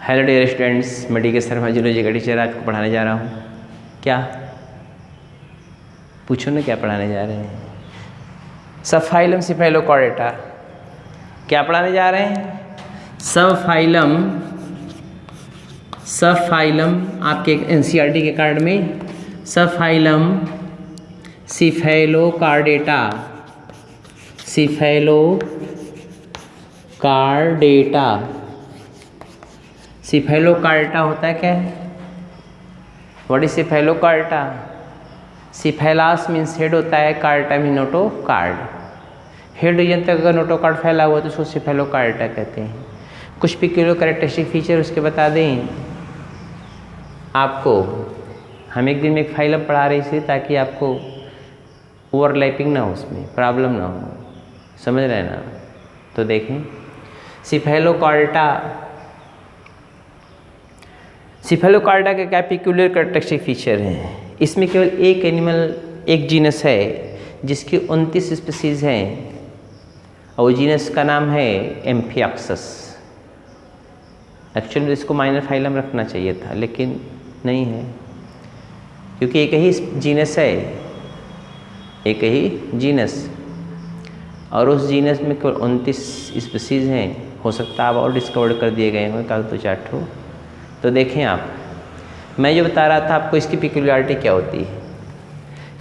Hello dear students, मैं D के Sharma zoology का टीचर आपको पढ़ाने जा रहा हूँ। क्या पूछो ना, क्या पढ़ाने जा रहे हैं? Subphylum cephalochordata. क्या पढ़ाने जा रहे हैं? सबफाइलम आपके एनसीईआरटी के कार्ड में सबफाइलम सिफेलोकॉर्डेटा। सिफेलोकॉर्डेटा होता है क्या है? What is cephalochordata? Cephalus means head होता है, chordata mean notochord. Head region तक अगर नोटोकार्ड फैला हुआ तो उसको सिफेलोकॉर्डेटा कहते हैं। कुछ पिक्यूलियर कैरेक्टरिस्टिक फीचर उसके बता दें आपको। हम एक दिन में एक फाइलम पढ़ा रहे थे ताकि आपको ओवरलैपिंग ना हो, उसमें प्रॉब्लम ना हो, समझ रहे हैं ना? तो देखें, सिफेलोकॉर्डेटा के क्या पिक्यूलियर कैरेक्टरिस्टिक फीचर हैं? इसमें केवल एक एनिमल, एक जीनस है जिसकी 29 स्पीसीज हैं और जीनस का नाम है एम्फियाक्सस। एक्चुअली इसको माइनर फाइलम रखना चाहिए था लेकिन नहीं है, क्योंकि एक ही जीनस है, एक ही जीनस, और उस जीनस में केवल 29 स्पीसीज हैं। हो सकता है आप और डिस्कवर कर दिए गए हों, काल तो चार ठो। तो देखें आप, मैं जो बता रहा था आपको, इसकी पिक्यूलियरिटी क्या होती है।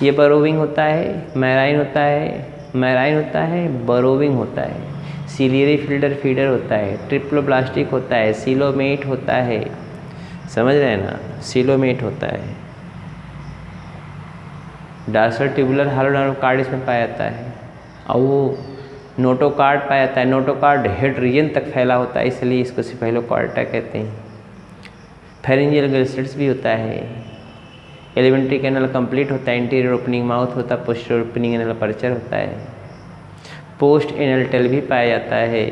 ये बरोविंग होता है, मैराइन होता है, बरोविंग होता है, सिलियरी फीडर होता है, ट्रिप्लोब्लास्टिक होता है, सीलोमेट होता है, समझ रहे हैं ना? सीलोमेट होता है, डार्सल ट्यूबुलर हॉलो कार्ड इसमें पाया जाता है, और वो नोटोकार्ड पाया जाता है। नोटोकार्ड हेड रीजन तक फैला होता है, इसलिए इसको सिफेलोकॉर्डेटा कहते हैं। फेरिंजियल गिल्सेट्स भी होता है, एलिमेंट्री कैनल कंप्लीट होता है, इंटीरियर ओपनिंग माउथ होता है, पोस्टीरियर ओपनिंग एनल अपर्चर होता है, पोस्ट एनल टेल भी पाया जाता है।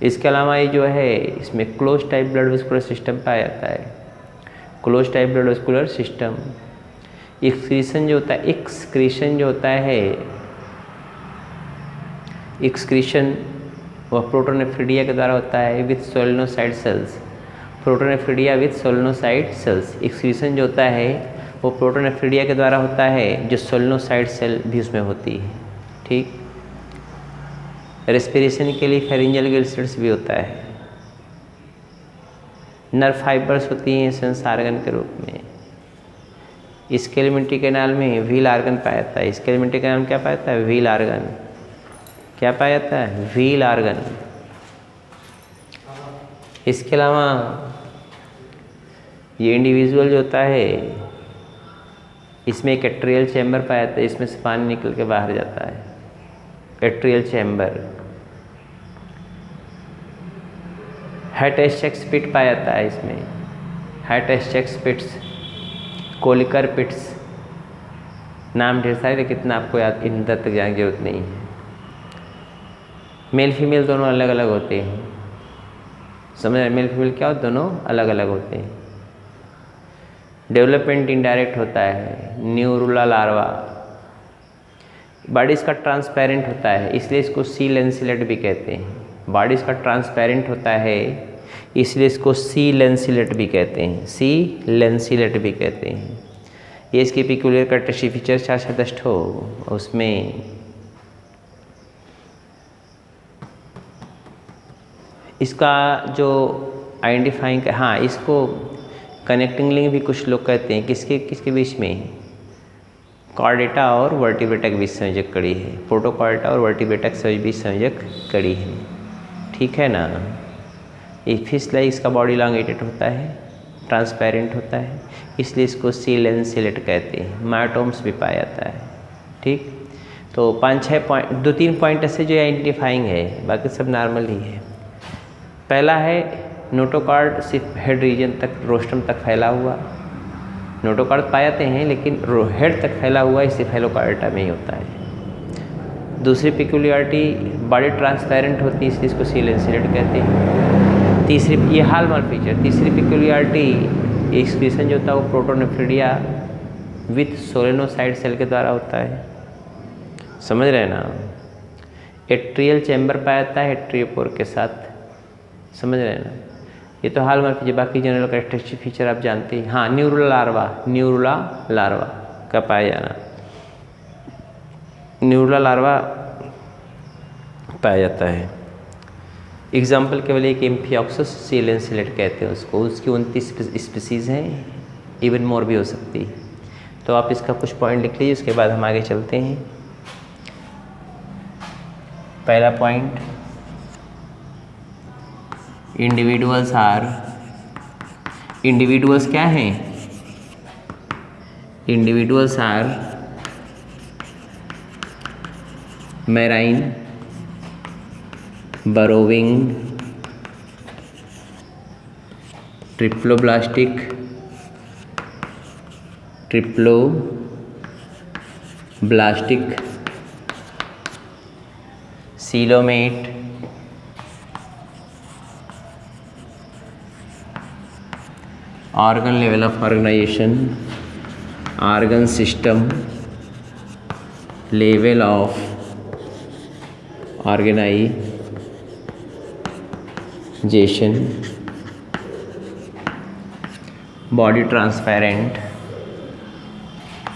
इसके अलावा ये जो है, इसमें close type blood vascular system पाया जाता है। Close type blood vascular system. Excretion जो होता है, एक्सक्रीशन वह प्रोटोनेफ्रिडिया के द्वारा होता है with solenocyte cells. Protonephridia with solenocyte cells. Excretion जो होता है वो प्रोटोनेफ्रिडिया के द्वारा होता है, जो सोलेनोसाइड सेल भी उसमें होती है। ठीक। रेस्पिरेशन के लिए फेरिंजियल गिल्सेट्स भी होता है। नर्व फाइबर्स होती हैं सेंस आर्गन के रूप में। स्केलेटल कैनाल में व्हील आर्गन पाया जाता है। स्केलेटल कैनाल में क्या पाया जाता है? Wheel organ. क्या पाया जाता है? Wheel organ. इसके अलावा ये इंडिविजुअल जो होता है, इसमें एक एट्रियल चैम्बर पाया जाता है, इसमें से पानी निकल के बाहर जाता है, एट्रियल चैम्बर। हेटेस्टेक्स पिट पाया जाता है इसमें, हेटेस्टेक्स पिट्स, कोलिकर पिट्स, नाम ढेर सारे, लेकिन इतना आपको याद इन तक जाने की जरूरत नहीं है। मेल फीमेल दोनों अलग अलग होते हैं, समझ रहे? मेल फीमेल क्या होते? दोनों अलग अलग होते हैं। डेवलपमेंट इनडायरेक्ट होता है। न्यूरुला लार्वा। बॉडी इसका ट्रांसपेरेंट होता है, इसलिए इसको सी लेंसिलेट भी कहते हैं। बॉडी इसका ट्रांसपेरेंट होता है, इसलिए इसको सी लेंसिलेट भी कहते हैं। सी लेंसिलेट भी कहते हैं। ये इसके पिक्यूलियर कैरेक्टरिस्टिक फीचर 4 हो। उसमें इसका जो आइडेंटिफाइंग, हाँ, इसको कनेक्टिंग लिंक भी कुछ लोग कहते हैं। किसके बीच में? कॉर्डेटा और वर्टिब्रेटा के बीच संयोजक कड़ी है। प्रोटोकॉर्डेटा और वर्टिब्रेटा के बीच संयोजक कड़ी है। ठीक है ना? ये फिश लाइक इसका बॉडी लॉन्गेटेड होता है, ट्रांसपेरेंट होता है, इसलिए इसको सी लेंसिलेट कहते हैं। मायोटोम्स भी पाया जाता है। ठीक। तो 5-6 पॉइंट, 2-3 पॉइंट ऐसे जो आइडेंटिफाइंग है, बाकी सब नॉर्मल ही है। पहला है नोटोकार्ड सिर्फ हेड रीजन तक, रोस्ट्रम तक फैला हुआ। नोटोकार्ड पाए जाते हैं लेकिन हेड तक फैला हुआ इस सिफेलोकॉर्डेटा में ही होता है। दूसरी पिक्यूलियरिटी, बॉडी ट्रांसपेरेंट होती है, इसलिए इसको सी लेंसिलेट कहते हैं। तीसरी, ये हालमार्क फीचर। तीसरी पिक्यूलियरिटी, एक्सक्रीशन जो होता है वो प्रोटोनेफ्रिडिया विथ सोलेनोसाइड सेल के द्वारा होता है, समझ रहे हैं ना? एट्रियल चैम्बर पाया जाता है हेट्रियोपोर के साथ, समझ रहे हैं ना। ये तो हाल मार्क कीजिए, बाकी जनरल कैरेक्टरिस्टिक फीचर आप जानते हैं। हाँ, न्यूरुला लार्वा का पाया जाना, न्यूरुला लार्वा पाया जाता है। एग्जाम्पल केवल एक एम्फिऑक्सस सीलेंसिलेट कहते हैं उसको, उसकी 29 स्पीसीज़ हैं, इवन मोर भी हो सकती है। तो आप इसका कुछ पॉइंट लिख लीजिए, उसके बाद हम आगे चलते हैं। पहला पॉइंट, इंडिविजुअल्स क्या हैं? Individuals are marine, burrowing, triploblastic, coelomate, organ level of organization, organ system level of organization,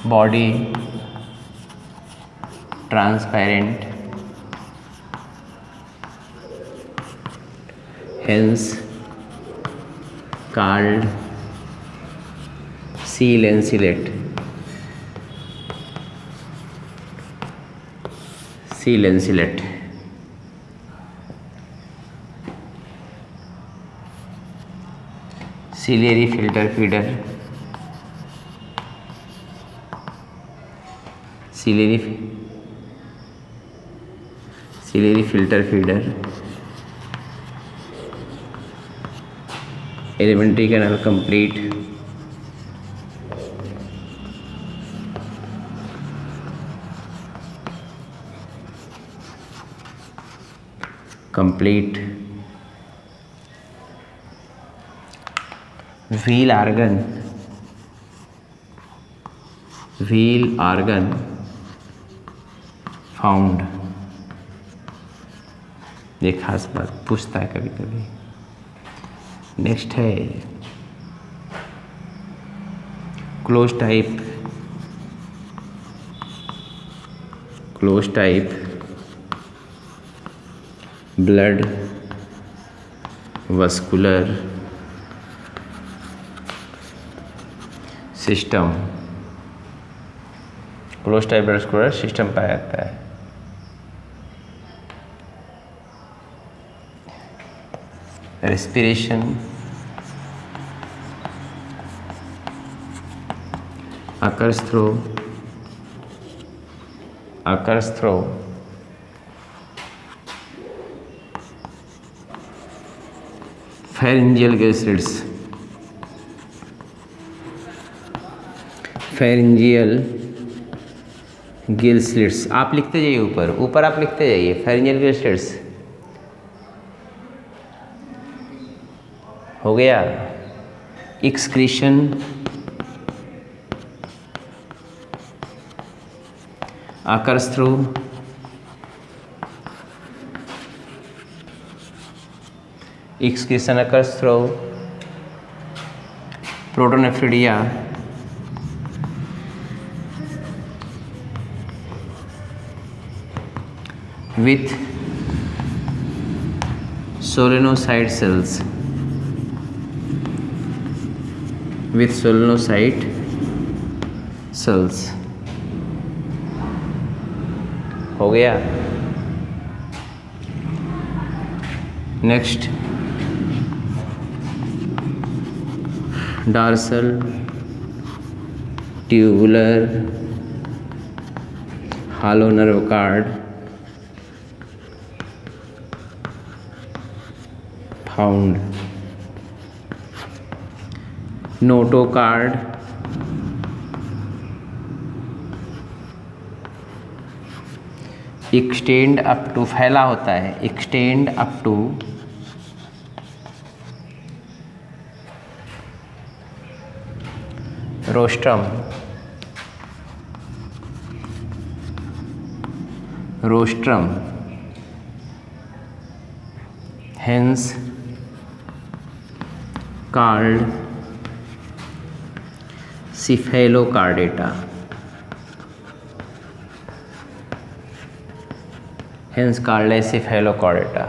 body transparent, hence called सीलेंसिलेट। Ciliary filter feeder, ciliary filter feeder, alimentary canal complete, wheel organ found. ये खास बात पूछता है कभी कभी। Next है close type blood vascular system, close type blood vascular system पाया जाता है। Respiration, occurs through pharyngeal gill slits। आप लिखते जाइए ऊपर आप लिखते जाइए pharyngeal gill slits। हो गया। Excretion, occurs through protonephridia, with solenocyte cells। हो गया। Next, dorsal tubular hollow nerve cord found. Notochord extend up to, फैला होता है, extend up to rostrum hence called cephalochordata, hence called as cephalochordata।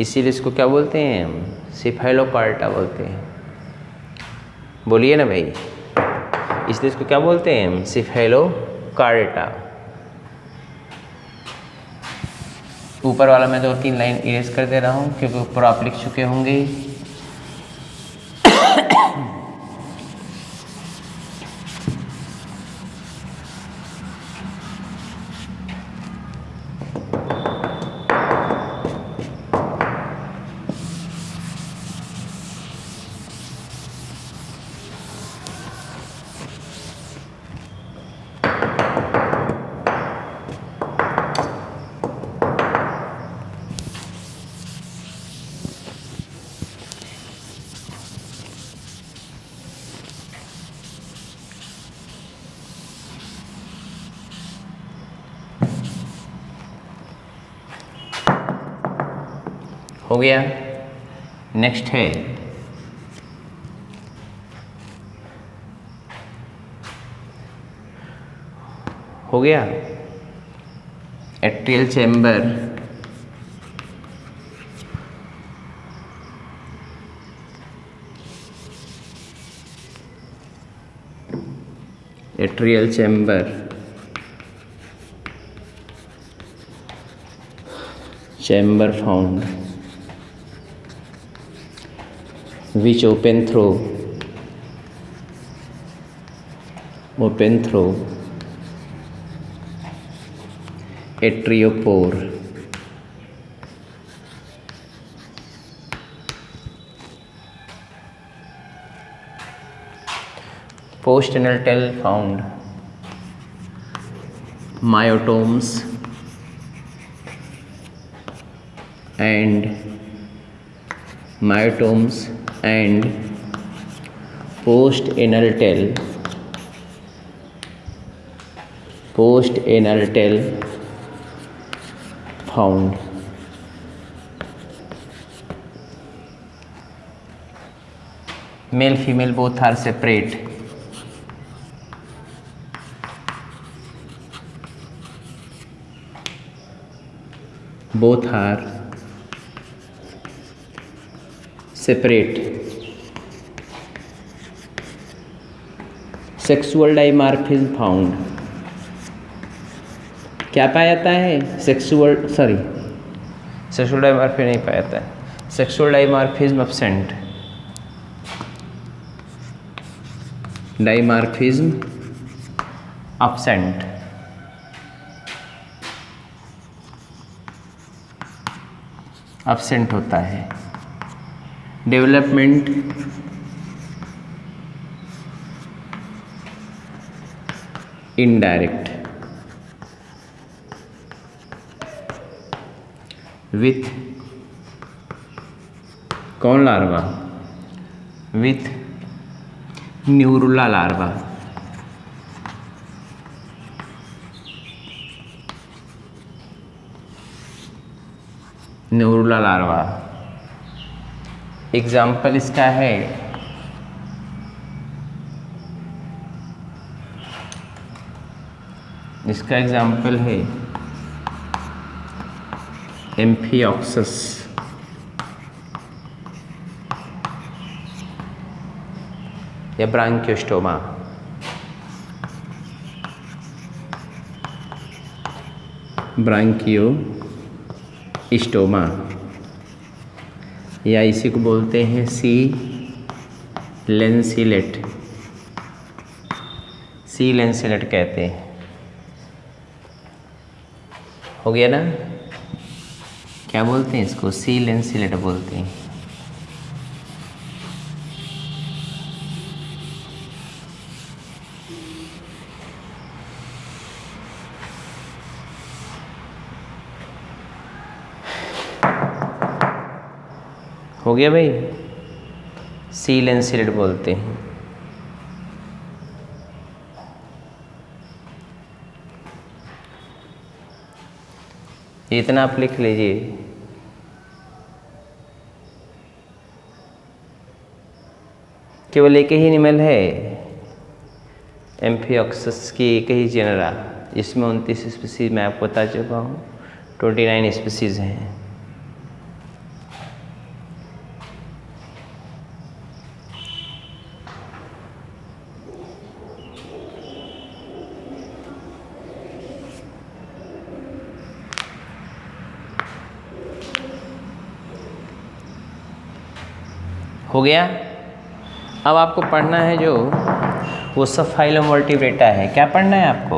इसीलिए इसको क्या बोलते हैं हम? cephalochordata बोलते हैं। बोलिए ना भाई, इसलिए इसको क्या बोलते हैं हम? cephalochordata। ऊपर वाला मैं 2-3 लाइन इरेज कर दे रहा हूँ क्योंकि ऊपर आप लिख चुके होंगे। हो गया। नेक्स्ट है हो गया atrial chamber, atrial chamber, chamber found which open through atriopore, postnatal found myotomes and postanal tail found। Male female both are separate, sexual dimorphism found. क्या पाया जाता है? सेक्सुअल डाइमॉर्फिज्म नहीं पाया जाता है, सेक्सुअल डाइमॉर्फिज्म एब्सेंट, एब्सेंट होता है। डेवलपमेंट इनडायरेक्ट विथ कौन larva? With neurula larva. Neurula larva example इसका है एम्फिऑक्सस, या ब्रांकियोस्टोमा। या इसी को बोलते हैं सी लेंसिलेट कहते हैं। हो गया ना? क्या बोलते हैं इसको? सी लेंसिलेट बोलते हैं। हो गया भाई? सी लेंसिलेट बोलते हैं। इतना आप लिख लीजिए। केवल एक ही एनिमल है एम्फियोक्सस की, एक ही जेनरा, इसमें 29 स्पीसीज मैं आपको बता चुका हूँ, 29 स्पीसीज हैं। हो गया। अब आपको पढ़ना है जो वो सब फाइलम वर्टिब्रेटा है। क्या पढ़ना है आपको?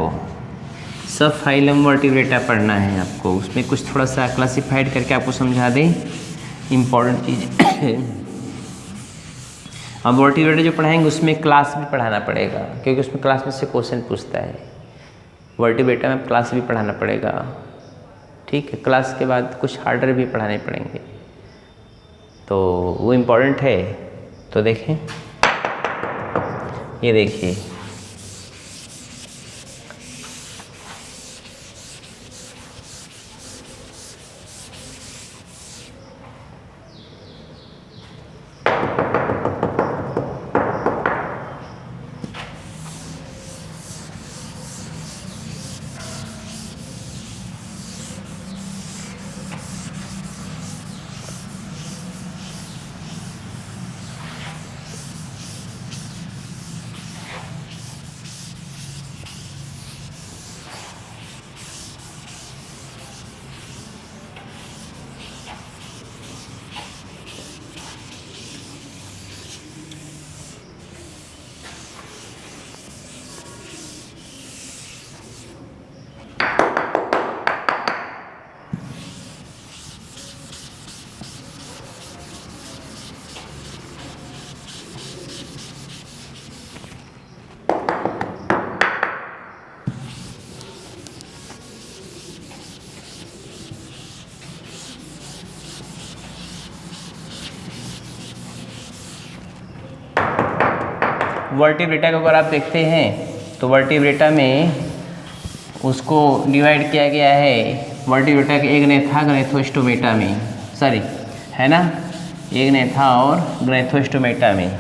सब फाइलम वर्टिब्रेटा पढ़ना है आपको। उसमें कुछ थोड़ा सा क्लासिफाइड करके आपको समझा दें इम्पॉर्टेंट चीज़। अब वर्टिब्रेटा जो पढ़ाएंगे उसमें क्लास भी पढ़ाना पड़ेगा, क्योंकि उसमें क्लास में से क्वेश्चन पूछता है। वर्टिब्रेटा में क्लास भी पढ़ाना पड़ेगा, ठीक है। क्लास के बाद कुछ हार्डर भी पढ़ाने पड़ेंगे, तो वो इम्पॉर्टेंट है। तो देखें, ये देखिए, वर्टिब्रेटा को अगर आप देखते हैं तो वर्टिब्रेटा में उसको डिवाइड किया गया है वर्टिब्रेटा के एग्नेथा ग्नैथोस्टोमेटा में, सॉरी है ना, एग्नेथा और ग्नैथोस्टोमेटा में।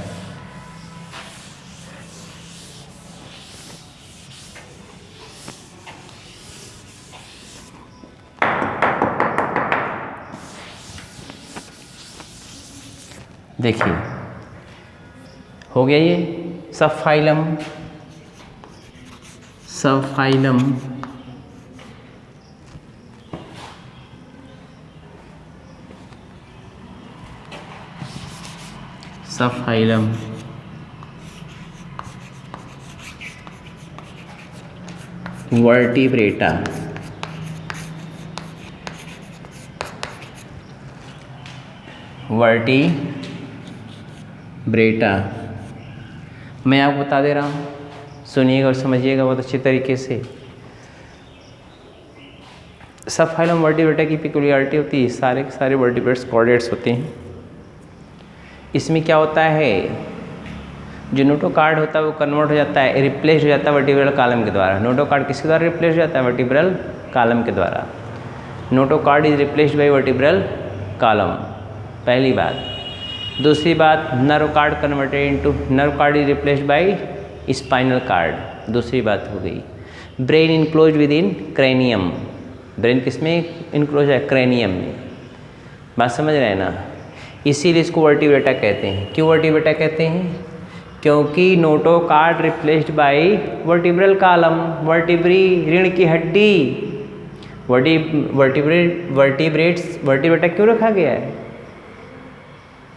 देखिए हो गया ये सब फाइलम, सब फाइलम सब फाइलम वर्टिब्रेटा, वर्टिब्रेटा मैं आपको बता दे रहा हूँ, सुनिएगा और समझिएगा बहुत अच्छी तरीके से। सब फाइलम वर्टिब्रेटा की पिक्युलियरिटी होती है, सारे के सारे वर्टिब्रेट्स कॉर्डेट्स होते हैं। इसमें क्या होता है, जो नोटोकार्ड होता है वो कन्वर्ट हो जाता है, रिप्लेस हो जाता है वर्टिब्रल कॉलम के द्वारा। नोटोकार्ड किसके द्वारा रिप्लेस हो जाता है? वर्टिब्रल कॉलम के द्वारा। Notochord is replaced by vertebral column, पहली बात। दूसरी बात, nerve cord converted into, nerve card is replaced bye spinal cord, दूसरी बात हो गई। Brain enclose within cranium, brain किस में इनक्लोज है? क्रेनियम में। बात समझ रहे हैं ना? इसीलिए इसको वर्टिब्रेटा कहते हैं। क्यों वर्टिब्रेटा कहते हैं? क्योंकि notochord replaced by vertebral column, vertebrae रीढ़ की हड्डी, वर्टिब्रेटा क्यों रखा गया है?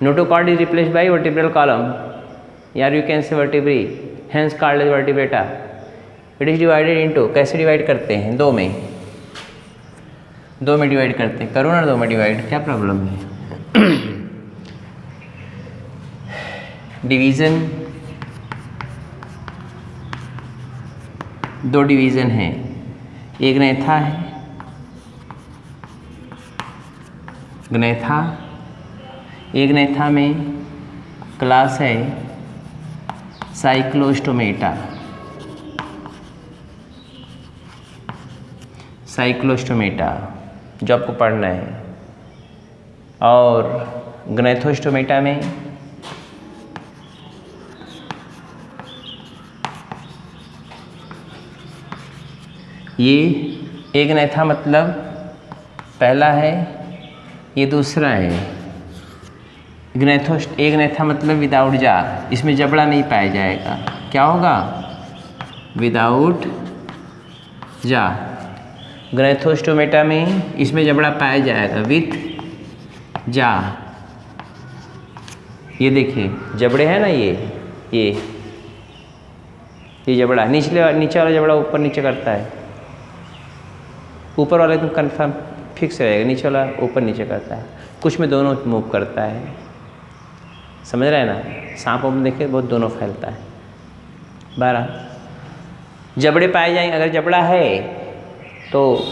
Notochord is replaced by vertebral column, यार you can say vertebrae, hence called as vertebrata. It is divided into, कैसे डिवाइड करते हैं? दो में डिवाइड करते हैं। करो ना दो में डिवाइड, क्या प्रॉब्लम है? डिवीज़न, दो डिवीज़न है, एक ग्नैथा है, ग्नैथा, एक ग्नैथा में क्लास है साइक्लोस्टोमेटा, साइक्लोस्टोमेटा जो आपको पढ़ना है। और ग्नैथोस्टोमेटा में ये एग्नेथा मतलब पहला है, ये दूसरा है। एग्नेथा मतलब विदाउट जा, इसमें जबड़ा नहीं पाया जाएगा। क्या होगा? विदाउट जा। ग्नेथोस्टोमेटा में इसमें जबड़ा पाया जाएगा विथ जा। ये देखिए जबड़े हैं ना, ये जबड़ा नीचे वाला जबड़ा ऊपर नीचे करता है। ऊपर वाला एकदम कन्फर्म फिक्स रहेगा, नीचे वाला ऊपर नीचे करता है। कुछ में दोनों मूव करता है, समझ रहे हैं ना। सांप में देखिए बहुत दोनों फैलता है। 12 जबड़े पाए जाएंगे। अगर जबड़ा है तो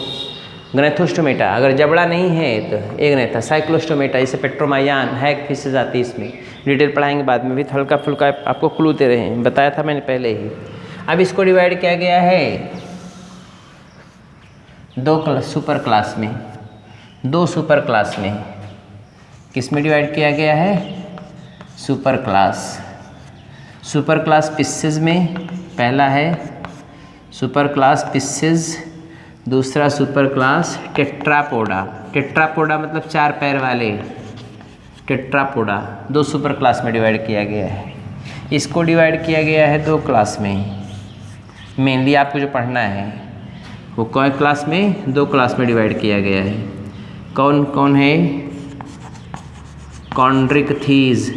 ग्नेथोस्टोमेटा, अगर जबड़ा नहीं है तो एग्नेथा। साइक्लोस्टोमेटा जैसे पेट्रोमाइयान हैग फिशेज आती है, इसमें डिटेल पढ़ाएंगे बाद में भी। हल्का फुल्का आपको क्लू दे रहे हैं, बताया था मैंने पहले ही। अब इसको डिवाइड किया गया है दो सुपर क्लास में, 2 सुपर क्लास में। किस में डिवाइड किया गया है? सुपर क्लास पिसेस में। पहला है सुपर क्लास पिसेस, दूसरा सुपर क्लास टेट्रापोडा। टेट्रापोडा मतलब 4 पैर वाले, टेट्रापोडा। 2 सुपर क्लास में डिवाइड किया गया है। इसको डिवाइड किया गया है 2 क्लास में। मेनली आपको जो पढ़ना है वो कौन क्लास में? 2 क्लास में डिवाइड किया गया है। कौन कौन है? कॉन्ड्रिकथीज,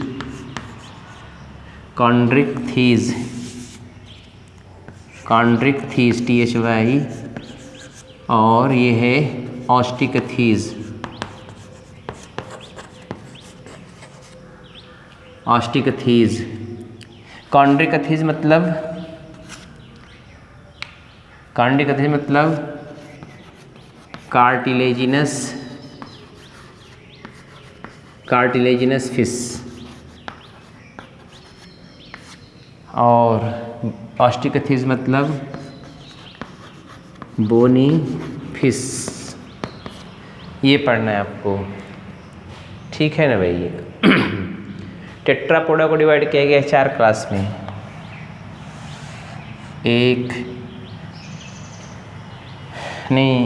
THY, और ये है ऑस्टिकथीज। कॉन्ड्रिकथीज मतलब कार्टिलेजिनस फिश, और ऑस्टिकथीज मतलब बोनी फिश। ये पढ़ना है आपको, ठीक है ना भाई। टेट्रापोडा को डिवाइड किया गया है 4 क्लास में।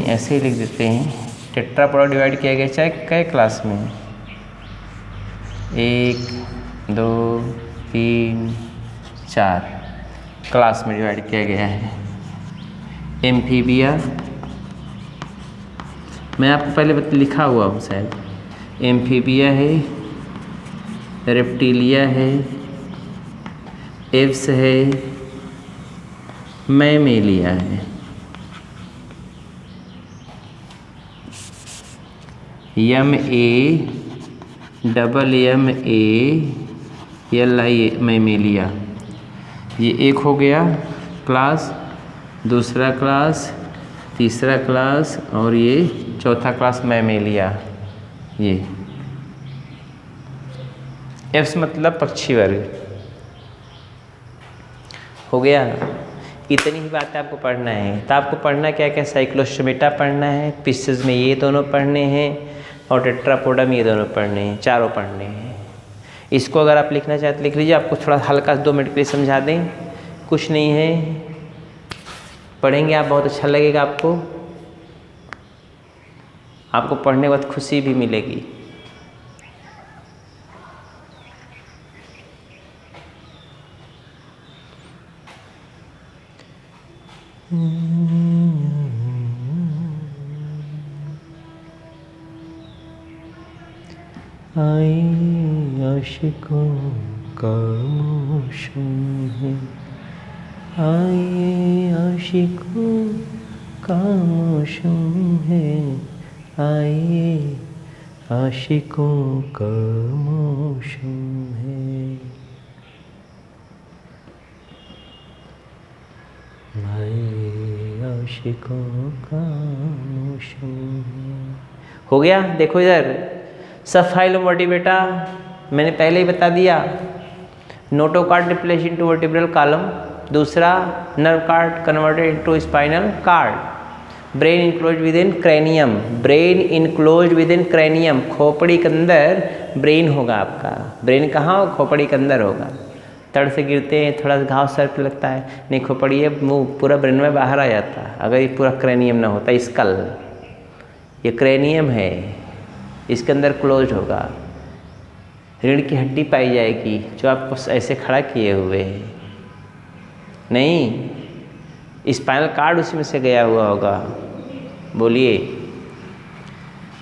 ऐसे ही लिख देते हैं। टेट्रापोडा डिवाइड किया गया चाहे कई क्लास में? 1, 2, 3, 4 क्लास में डिवाइड किया गया है। एम्फीबिया, मैं आपको पहले लिखा हुआ हूँ शायद। एम्फीबिया है, रेप्टिलिया है, एव्स है, मैमेलिया है। MALLIA Mammalia. ये एक हो गया क्लास, दूसरा क्लास, तीसरा क्लास, और ये चौथा क्लास मैमेलिया। ये एफ्स मतलब पक्षी वर्ग हो गया। इतनी ही बातें आपको पढ़ना है। तो आपको पढ़ना क्या क्या? साइक्लोस्टोमेटा पढ़ना है, पिसेस में ये दोनों पढ़ने हैं, और टेट्रापोडा में ये दोनों पढ़ने हैं, 4 पढ़ने हैं। इसको अगर आप लिखना चाहते लिख लीजिए। आपको थोड़ा हल्का 2 मिनट के लिए समझा दें, कुछ नहीं है। पढ़ेंगे आप, बहुत अच्छा लगेगा आपको पढ़ने के बाद खुशी भी मिलेगी। आए आशिकों का मौसम है, आए आशिकों का मौसम है, आए आशिकों का मौसम है, आए आशिकों का मौसम है। हो गया। देखो इधर सब फाइलोमोर्टिवेटा मैंने पहले ही बता दिया। Notochord replace into vertebral column, दूसरा nerve cord converted into spinal cord, brain enclose within cranium, खोपड़ी के अंदर ब्रेन होगा आपका। ब्रेन कहाँ हो? खोपड़ी के अंदर होगा। तड़ से गिरते हैं, थोड़ा सा घाव सर पे लगता है, नहीं खोपड़िए मुँह पूरा ब्रेन में बाहर आ जाता है अगर ये पूरा क्रेनियम ना होता। स्कल, ये क्रेनियम है, इसके अंदर क्लोज होगा, रीढ़ की हड्डी पाई जाएगी जो आपको ऐसे खड़ा किए हुए है, नहीं स्पाइनल कार्ड उसी में से गया हुआ होगा। बोलिए।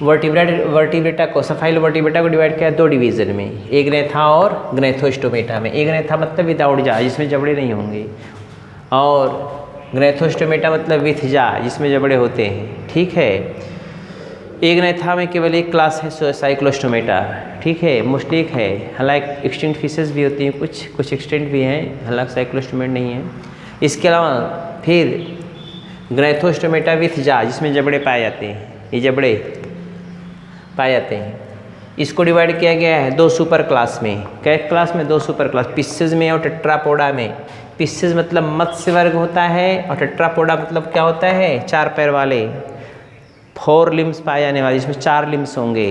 वर्टिब्रेटा को, सफाइल वर्टिब्रेटा को डिवाइड किया 2 डिवीज़न में, एग्नेथा और ग्नैथोस्टोमेटा में। एग्नेथा मतलब विदाउट जा, जिसमें जबड़े नहीं होंगे, और ग्नैथोस्टोमेटा मतलब विथ जा, जिसमें जबड़े होते हैं। ठीक है। एग्नेथा में केवल एक क्लास है साइक्लोस्टोमेटा। ठीक है, मोस्टली एक है, हालांकि एक्सटिंक्ट फिशेस भी होती हैं, कुछ एक्सटिंक्ट भी हैं, हालांकि साइक्लोस्टोमेट नहीं है। इसके अलावा फिर ग्नैथोस्टोमेटा विथ जा, जिसमें जबड़े पाए जाते हैं, ये जबड़े पाए जाते हैं। इसको डिवाइड किया गया है 2 सुपर क्लास में। क्या क्लास में? 2 सुपर क्लास, पिसेस में और टेट्रापोडा में। पिसेस मतलब मत्स्य वर्ग होता है, और टेट्रापोडा मतलब क्या होता है? 4 पैर वाले, 4 लिम्स पाए जाने वाले, जिसमें 4 लिम्स होंगे।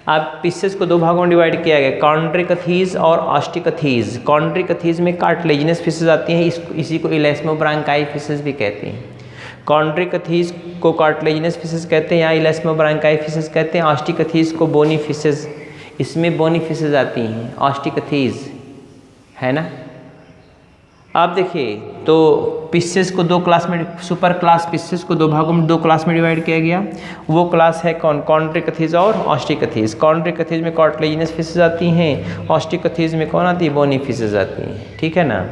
अब पिसेस को 2 भागों में डिवाइड किया गया, कॉन्ड्रिकथीज और ऑस्टिकथीज। कॉन्ड्रिकथीज में कार्टिलेजिनस फिशेज आती हैं, इसी को इलेस्मोब्रांकाई फिशेज भी कहते हैं। कॉन्ड्रिकथीज को कार्टिलेजिनस फिशेज कहते हैं, या इलेस्मोब्रांकाई फिशेज कहते हैं। ऑस्टिकथीज को बोनी फिशेज, इसमें बोनी फिशेज आती हैं, ऑस्टिकथीज, है ना। आप देखिए, तो पिसेस को 2 क्लास में, सुपर क्लास पिसेस को 2 भागों में, 2 क्लास में डिवाइड किया गया। वो क्लास है कौन? कॉन्ड्रिकथीज और ऑस्टिकथीज। कॉन्ड्रिकथीज में कार्टिलेजिनस फिशेज आती हैं, ऑस्टिकथीज में कौन आती है? बोनी फिशेज आती हैं। ठीक है ना।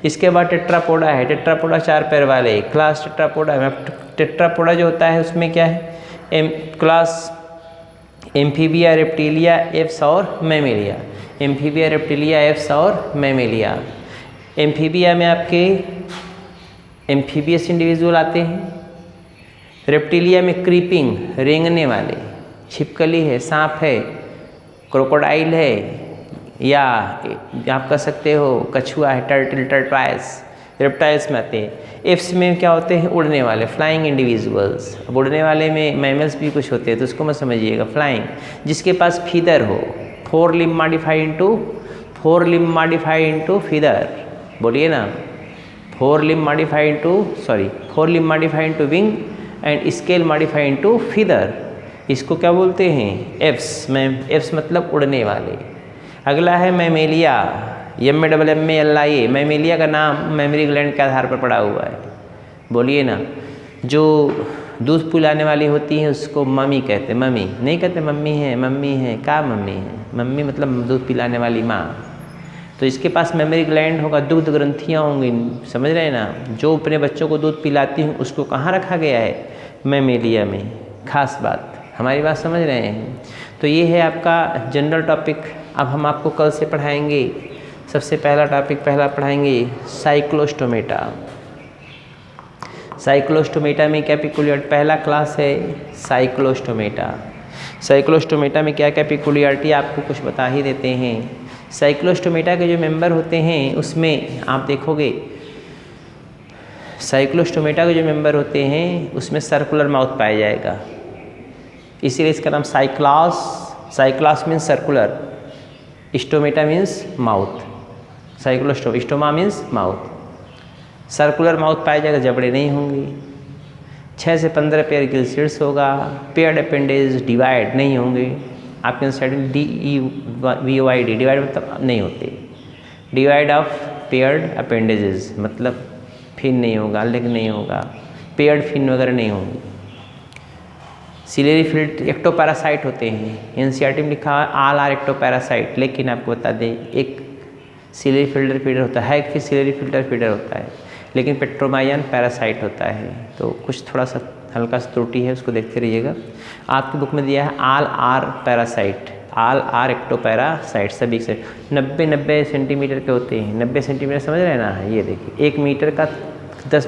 इसके बाद टेट्रापोडा है, टेट्रापोडा 4 पैर वाले, क्लास टेट्रापोडा है। टेट्रापोडा जो होता है उसमें क्या है? क्लास एम्फीबिया, रेप्टिलिया, एप्स और मैमेलिया। एम्फीबिया, रेप्टिलिया, एप्स और मैमेलिया। एम्फीबिया में आपके एम्फीबियस इंडिविजुअल आते हैं। रेप्टिलिया में क्रीपिंग, रेंगने वाले, छिपकली है, सांप है, क्रोकोडाइल है, या आप कह सकते हो कछुआ है, टर्टल, टर्टवाइस, रेप्टाइल्स में आते हैं। एप्स में क्या होते हैं? उड़ने वाले, फ्लाइंग इंडिविजुअल्स। अब उड़ने वाले में मैमल्स भी कुछ होते हैं, तो उसको मत समझिएगा। फ्लाइंग, जिसके पास फीदर हो, 4 लिम्ब मॉडिफाइड इनटू फीदर। बोलिए ना, 4 limb modified into wing and scale modified into feather. इसको क्या बोलते हैं? एप्स। एप्स मतलब उड़ने वाले। अगला है मैमेलिया, MAMMALIA। मैमेलिया का नाम मेमोरी ग्लैंड के आधार पर पड़ा हुआ है। बोलिए ना। जो दूध पिलाने वाली होती है उसको मम्मी कहते हैं। मम्मी नहीं कहते मम्मी है, मम्मी है, का मम्मी है? मम्मी मतलब दूध पिलाने वाली माँ। तो इसके पास मेमोरी ग्लैंड होगा, दुग्ध ग्रंथियाँ होंगी, समझ रहे हैं ना। जो अपने बच्चों को दूध पिलाती हूँ उसको कहाँ रखा गया है? मैमेलिया में। खास बात, हमारी बात समझ रहे हैं। तो ये है आपका जनरल टॉपिक। अब हम आपको कल से पढ़ाएंगे, सबसे पहला टॉपिक पढ़ाएंगे साइक्लोस्टोमेटा। साइक्लोस्टोमेटा में क्या पिकुलियरिटी? पहला क्लास है साइक्लोस्टोमेटा। साइक्लोस्टोमेटा में क्या क्या पिकुलियरिटी आपको कुछ बता ही देते हैं। साइक्लोस्टोमेटा के जो मेंबर होते हैं उसमें आप देखोगे, साइक्लोस्टोमेटा के जो मेंबर होते हैं उसमें सर्कुलर माउथ पाया जाएगा, इसीलिए इसका नाम cyclos means circular, stomata means mouth, stoma means mouth. Circular mouth पाया जाएगा, जबड़े नहीं होंगे, 6 से 15 पेयर गिलसिड्स होगा, पेयर्ड अपेंडेज डिवाइड नहीं होंगे। आपके साइड में DEVOID डिवाइड मतलब नहीं होते। डिवाइड ऑफ पेयर्ड अपेंडेजेस मतलब फिन नहीं होगा, लेग नहीं होगा, पेयर्ड फिन वगैरह नहीं होंगे। सिलेरी फिल्ट एक्टोपैरासाइट होते हैं, NCERT में लिखा है ऑल आर एक्टोपैरासाइट, लेकिन आपको बता दें एक सिलेरी फिल्टर फीडर होता है, एक फिर सिलेरी फिल्टर फीडर होता है, लेकिन पेट्रोमाइयन पैरासाइट होता है। तो कुछ थोड़ा सा हल्का सा त्रुटि है, उसको देखते रहिएगा। आपकी बुक में दिया है all are parasite, all are ectoparasite, सभी से 90 सेंटीमीटर के होते हैं। 90 सेंटीमीटर समझ रहे हैं ना। ये देखिए 1 मीटर का 10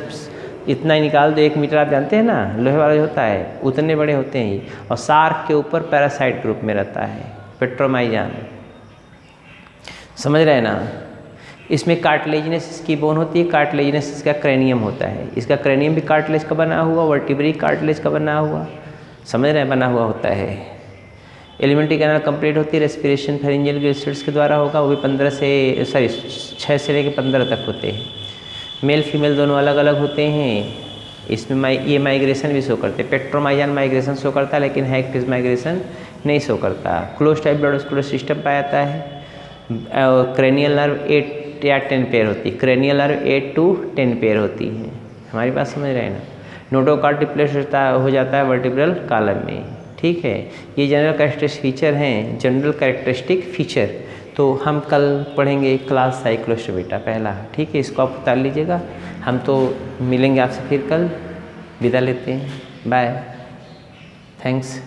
इतना ही निकाल दो। 1 मीटर आप जानते हैं ना, लोहे वाला जो होता है उतने बड़े होते हैं। और सार्क के ऊपर पैरासाइट ग्रुप में रहता है पेट्रोमाइजान, समझ रहे हैं ना। इसमें कार्टिलेजिनस इसकी बोन होती है, कार्टिलेजिनस इसका क्रेनियम होता है। इसका क्रेनियम भी कार्टिलेज का बना हुआ, वर्टिब्री कार्टिलेज का बना हुआ, समझ रहे हैं, बना हुआ होता है। एलिमेंट्री कैनाल कंप्लीट होती है, रेस्पिरेशन फेरिंजियल ग्लिसरिड्स के द्वारा होगा, वो भी 6 से लेकर 15 तक होते हैं। मेल फीमेल दोनों अलग अलग होते हैं। इसमें ये माइग्रेशन भी शो करते हैं। पेट्रोमाइजान माइग्रेशन शो करता है लेकिन हैगफिश माइग्रेशन नहीं शो करता। Close type blood vascular system पाया जाता है। क्रेनियल नर्व 8 या 10 पेयर होती है। क्रेनियल नर्व 8 to 10 पेयर होती है। हमारी बात समझ रहे हैं ना। नोटोकार्ड रिप्लेस हो जाता है वर्टिब्रल कॉलम में। ठीक है, ये जनरल कैरेक्टरिस्टिक फीचर हैं, जनरल कैरेक्टरिस्टिक फीचर। तो हम कल पढ़ेंगे क्लास साइक्लोस्टोमेटा पहला। ठीक है, इसको आप उतार लीजिएगा। हम तो मिलेंगे आपसे फिर कल। विदा लेते हैं, बाय, थैंक्स।